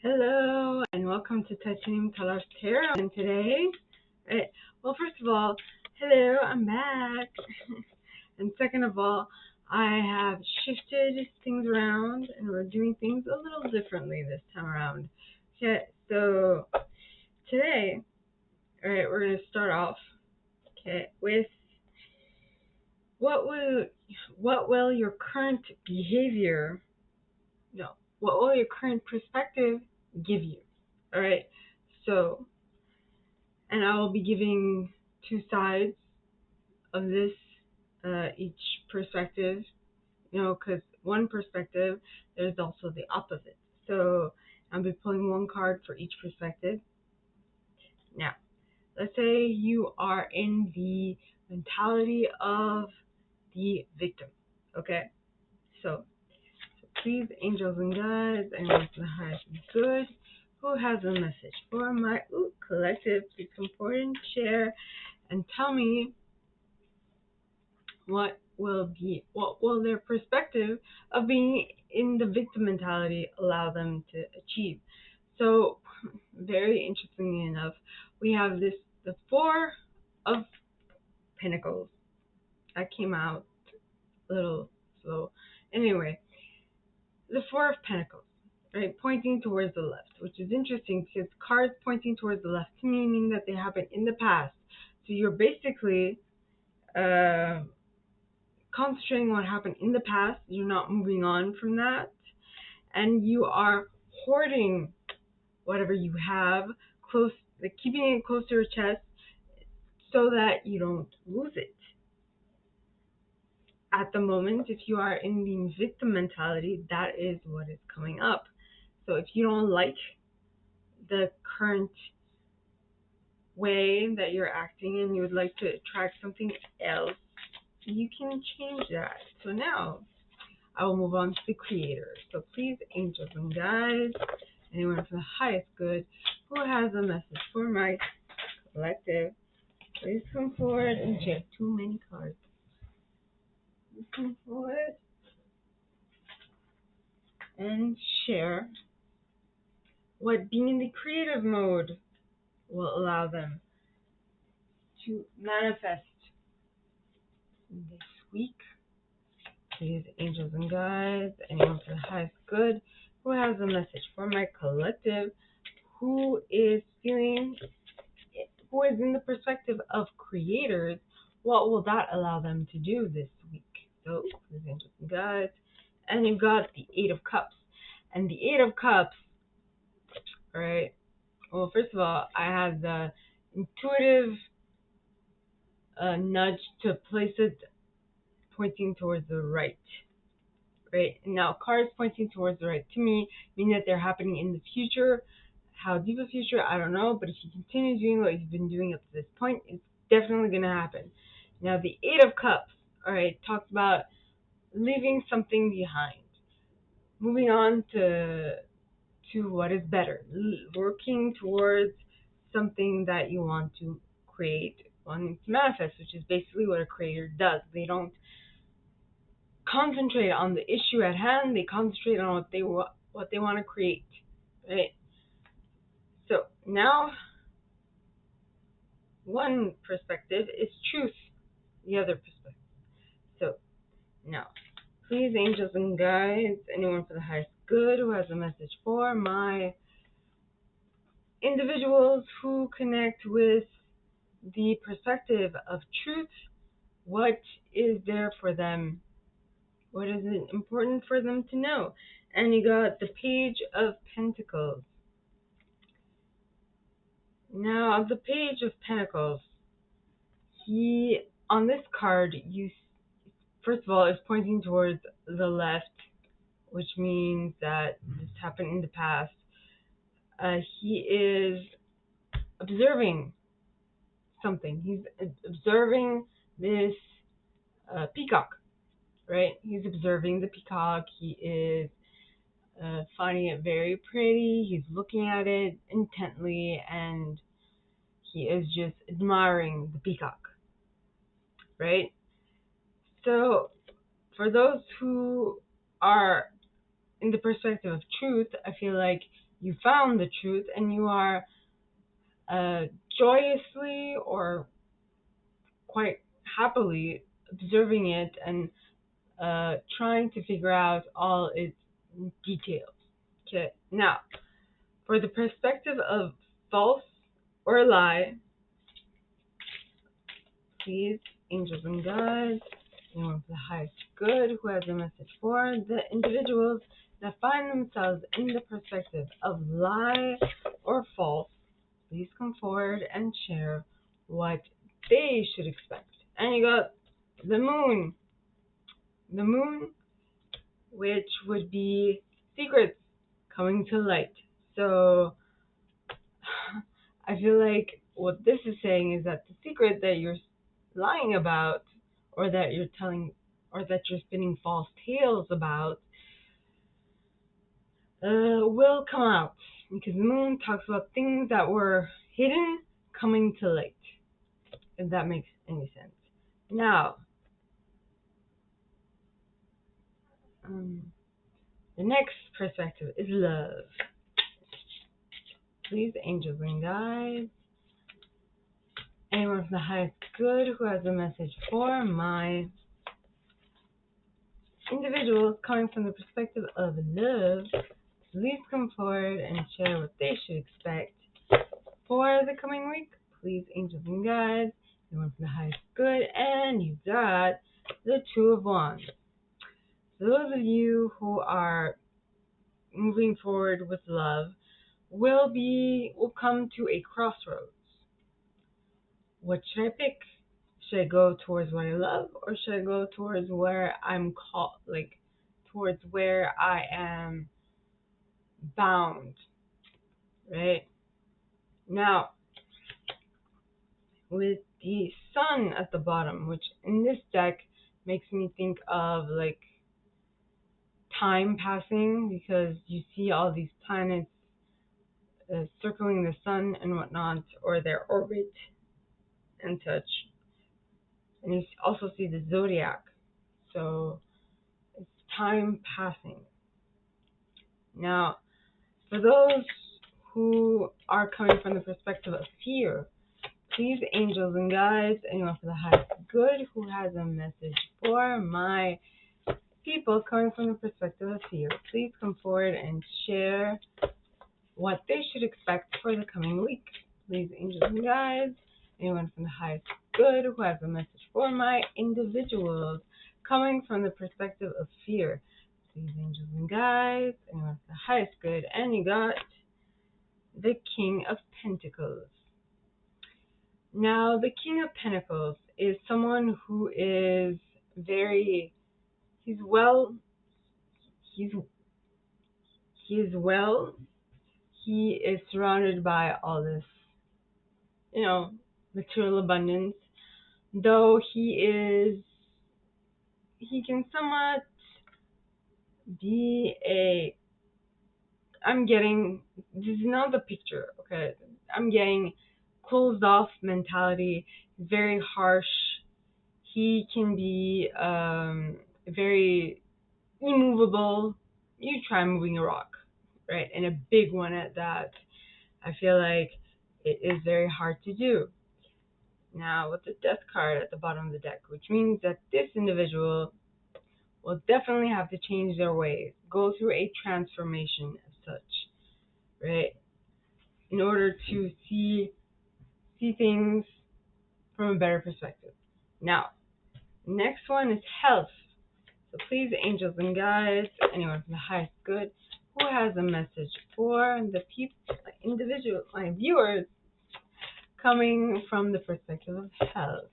Hello and welcome to Titanium Colors Tarot. And today, right, well, first of all, hello, I'm back. And second of all, I have shifted things around and we're doing things a little differently this time around. Okay, so today, all right, we're going to start off, okay, with what will your current behavior, no, what will your current perspective give you? All right, so and I will be giving two sides of this, each perspective, because one perspective, there's also the opposite. So I'll be pulling one card for each perspective. Now, let's say you are in the mentality of the victim, okay? So please, angels and guides, anyone from the highest and good, who has a message for my collective, please come forward and share and tell me what will their perspective of being in the victim mentality allow them to achieve. So very interestingly enough, we have the Four of Pentacles. That came out a little slow. Anyway, the Four of Pentacles, right, pointing towards the left, which is interesting because cards pointing towards the left to me mean that they happened in the past. So you're basically concentrating on what happened in the past. You're not moving on from that, and you are hoarding whatever you have close, like keeping it close to your chest so that you don't lose it. At the moment, if you are in the victim mentality, that is what is coming up. So if you don't like the current way that you're acting and you would like to attract something else, you can change that. So now I will move on to the creator. So please, angels and guides, anyone for the highest good who has a message for my collective, please come forward and share. Too many cards. Please come forward and share what being in the creative mode will allow them to manifest this week. Please, angels and guides, anyone for the highest good who has a message for my collective, who is in the perspective of creators, what will that allow them to do this week? So, please, angels and guides, and you've got the Eight of Cups. And the Eight of Cups, all right, well, first of all, I have the intuitive nudge to place it pointing towards the right. Right? Now, cards pointing towards the right to me mean that they're happening in the future. How deep a future, I don't know, but if you continue doing what you've been doing up to this point, it's definitely going to happen. Now, the Eight of Cups, all right, talks about leaving something behind, moving on to what is better, working towards something that you want to create, wanting to manifest, which is basically what a creator does. They don't concentrate on the issue at hand, they concentrate on what they want to create, right? So now one perspective is truth, the other perspective. So now, please, angels and guides, anyone for the highest good who has a message for my individuals who connect with the perspective of truth, what is there for them? What is important for them to know? And you got the Page of Pentacles. Now, the Page of Pentacles, on this card, first of all, is pointing towards the left, which means that this happened in the past. He is observing something. He's observing this peacock, right? He's observing the peacock. He is finding it very pretty. He's looking at it intently, and he is just admiring the peacock, right? So for those who are in the perspective of truth, I feel like you found the truth and you are joyously or quite happily observing it and trying to figure out all its details. Okay, now for the perspective of false or lie, please, angels and guides, anyone for the highest good who has a message for the individuals that find themselves in the perspective of lie or false, please come forward and share what they should expect. And you got the moon. The moon, which would be secrets coming to light. So I feel like what this is saying is that the secret that you're lying about, or that you're telling, or that you're spinning false tales about, will come out. Because the moon talks about things that were hidden coming to light, if that makes any sense. Now, the next perspective is love. Please, angels and guides, anyone from the highest good who has a message for my individuals coming from the perspective of love, please come forward and share what they should expect for the coming week. Please, angels and guides, anyone from the highest good, and you got the Two of Wands. Those of you who are moving forward with love will come to a crossroads. What should I pick? Should I go towards what I love, or should I go towards where I'm called, towards where I am bound, right? Now, with the sun at the bottom, which in this deck makes me think of time passing, because you see all these planets circling the sun and whatnot, or their orbit and such. And you also see the zodiac. So it's time passing. Now, for those who are coming from the perspective of fear, please, angels and guides, anyone for the highest good who has a message for my people coming from the perspective of fear, please come forward and share what they should expect for the coming week. Please, angels and guides, anyone from the highest good who has a message for my individuals coming from the perspective of fear. Please, angels and guides, anyone from the highest good, and you got the King of Pentacles. Now, the King of Pentacles is someone who is he's well, he is surrounded by all this, material abundance, though he can somewhat be this is not the picture, okay? I'm getting closed off mentality, very harsh. He can be very immovable. You try moving a rock, right? And a big one at that. I feel like it is very hard to do. Now, with the Death card at the bottom of the deck, which means that this individual will definitely have to change their ways, go through a transformation as such, right? In order to see things from a better perspective. Now, next one is health. So please, angels and guides, anyone from the highest good who has a message for the my viewers coming from the perspective of health,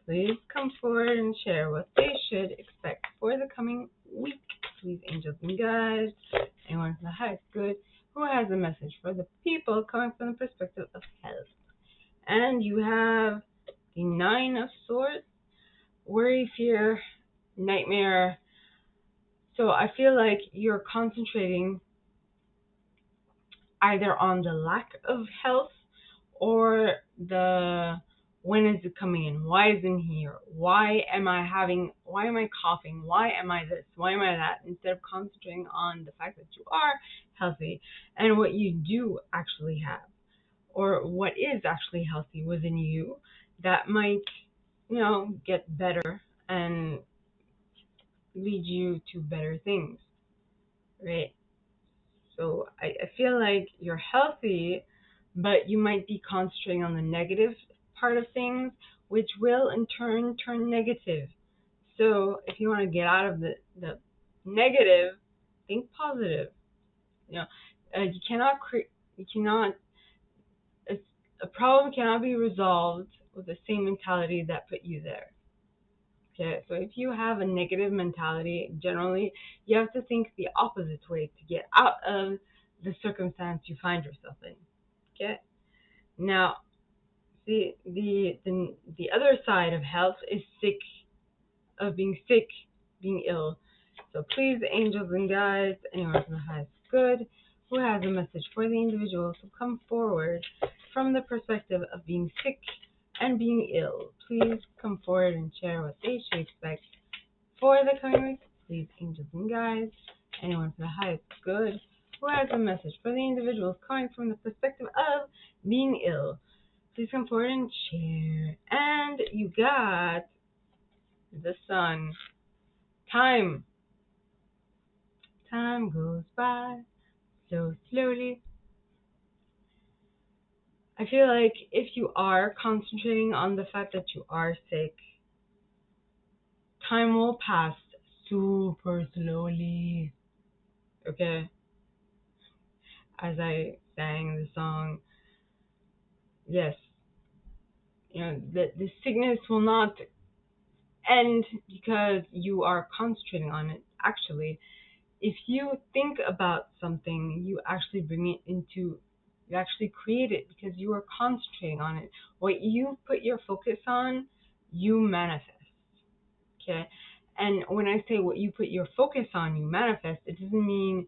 please come forward and share what they should expect for the coming week. Please, angels and guides, anyone from the highest good who has a message for the people coming from the perspective of health. And you have the Nine of Swords, worry, fear, nightmare. So I feel like you're concentrating either on the lack of health or the When is it coming in? Why isn't it here? Why am I coughing? Why am I this? Why am I that? Instead of concentrating on the fact that you are healthy and what you do actually have, or what is actually healthy within you that might, get better and lead you to better things, right? So I feel like you're healthy, but you might be concentrating on the negative part of things, which will in turn turn negative. So if you want to get out of the negative, think positive. You know, you cannot you cannot a, a problem cannot be resolved with the same mentality that put you there. Okay, so if you have a negative mentality, generally you have to think the opposite way to get out of the circumstance you find yourself in. Okay, now the other side of health is being sick, being ill. So please, angels and guides, anyone from the highest good who has a message for the individuals who come forward from the perspective of being sick and being ill, please come forward and share what they should expect for the coming week. Please, angels and guides, anyone from the highest good who has a message for the individuals coming from the perspective of being ill, please come forward and share. And you got the sun. Time goes by so slowly. I feel like if you are concentrating on the fact that you are sick, time will pass super slowly. Okay? As I sang the song, yes, the sickness will not end because you are concentrating on it. Actually, if you think about something, you actually you actually create it because you are concentrating on it. What you put your focus on, you manifest. Okay? And when I say what you put your focus on, you manifest, it doesn't mean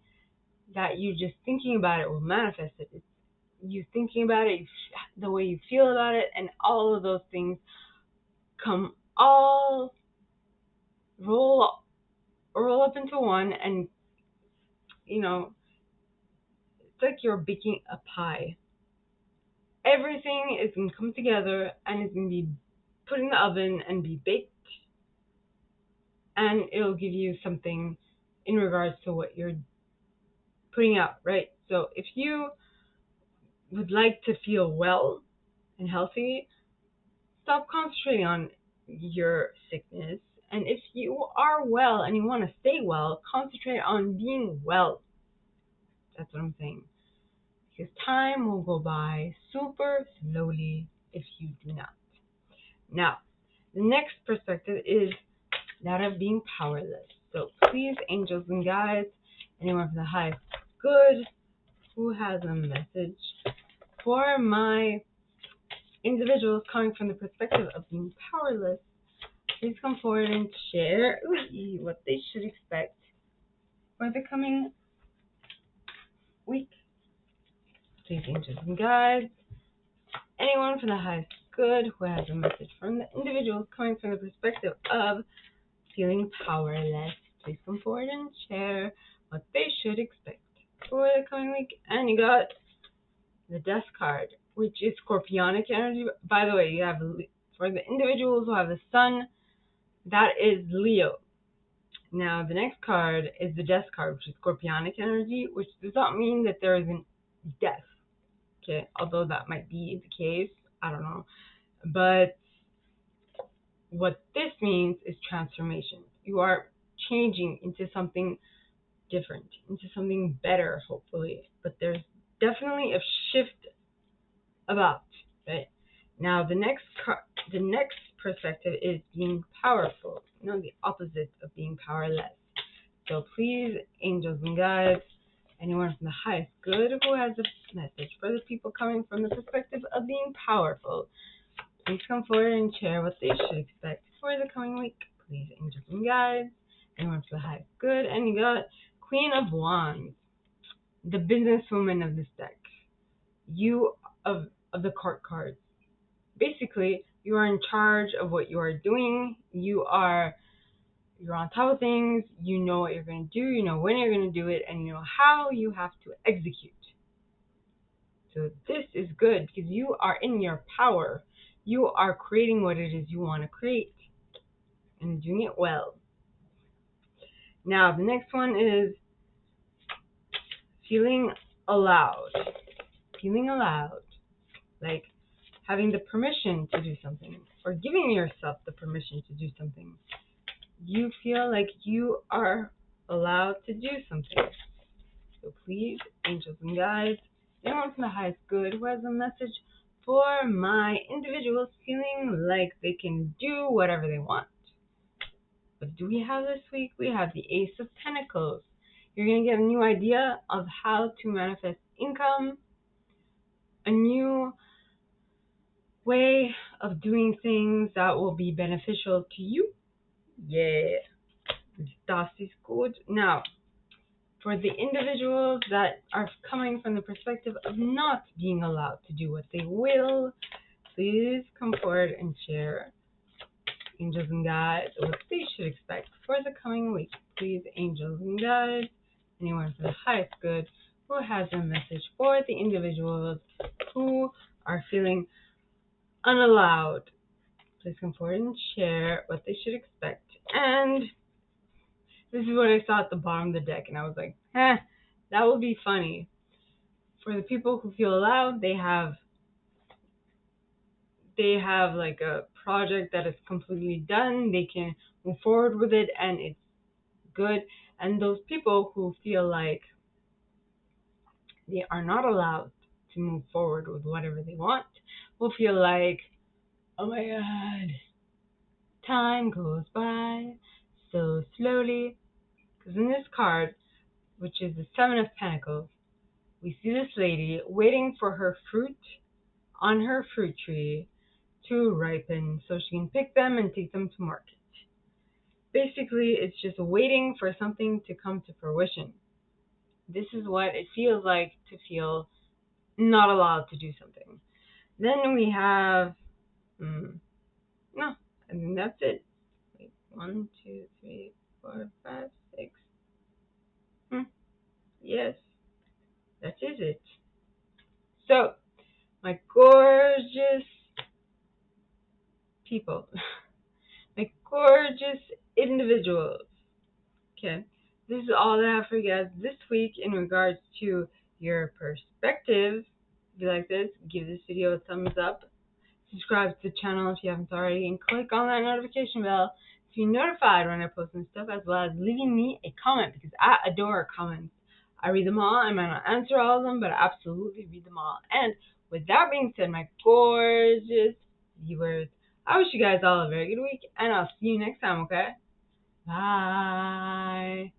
that you just thinking about it will manifest it. It's you thinking about it, the way you feel about it, and all of those things come all roll up into one, and it's like you're baking a pie. Everything is going to come together and it's going to be put in the oven and be baked, and it'll give you something in regards to what you're putting out, right? So if you would like to feel well and healthy, stop concentrating on your sickness. And if you are well and you want to stay well, concentrate on being well. That's what I'm saying. Because time will go by super slowly if you do not. Now, the next perspective is that of being powerless. So please, angels and guides, anyone from the highest good who has a message for my individuals coming from the perspective of being powerless, please come forward and share what they should expect for the coming week. Please, angels and guides, anyone from the highest good who has a message from the individuals coming from the perspective of feeling powerless, please come forward and share what they should expect for the coming week. And you got the Death card, which is Scorpionic energy. By the way, you have for the individuals who have the Sun, that is Leo. Now, the next card is the Death card, which is Scorpionic energy, which does not mean that there isn't death. Okay, although that might be the case, I don't know. But what this means is transformation. You are changing into something different, into something better, hopefully. But there's definitely a shift about, right? Now, the next perspective is being powerful. The opposite of being powerless. So please, angels and guides, anyone from the highest good who has a message for the people coming from the perspective of being powerful, please come forward and share what they should expect for the coming week. Please, angels and guides, anyone from the highest good. And you got Queen of Wands, the businesswoman of this deck. You of the court cards. Basically, You are in charge of what you are doing. You're on top of things. You know what you're going to do. You know when you're going to do it, and you know how you have to execute. So this is good because you are in your power. You are creating what it is you want to create and doing it well. Now, the next one is feeling allowed. Feeling allowed. Like having the permission to do something or giving yourself the permission to do something. You feel like you are allowed to do something. So please, angels and guides, anyone from the highest good who has a message for my individuals feeling like they can do whatever they want. What do we have this week? We have the Ace of Pentacles. You're going to get a new idea of how to manifest income, a new way of doing things that will be beneficial to you. Yeah, das ist gut. Now, for the individuals that are coming from the perspective of not being allowed to do what they will, please come forward and share, angels and guides, what they should expect for the coming week. Please, angels and guides, anyone for the highest good who has a message for the individuals who are feeling unallowed. Please come forward and share what they should expect. And this is what I saw at the bottom of the deck, and I was like, that would be funny. For the people who feel allowed, they have like a project that is completely done. They can move forward with it, and it's good. And those people who feel like they are not allowed to move forward with whatever they want will feel like, oh my God, time goes by so slowly. Because in this card, which is the Seven of Pentacles, we see this lady waiting for her fruit on her fruit tree to ripen so she can pick them and take them to market. Basically, it's just waiting for something to come to fruition. This is what it feels like to feel not allowed to do something. Then we have, no, I think that's it. Wait, 1, 2, 3, 4, 5, 6. Yes, that is it. So, my gorgeous people, my gorgeous individuals. Okay, this is all that I have for you guys this week in regards to your perspective. If you like this, give this video a thumbs up. Subscribe to the channel if you haven't already, and click on that notification bell to be notified when I post new stuff, as well as leaving me a comment, because I adore comments. I read them all. I might not answer all of them, but I absolutely read them all. And with that being said, my gorgeous viewers, I wish you guys all a very good week, and I'll see you next time, okay? Bye.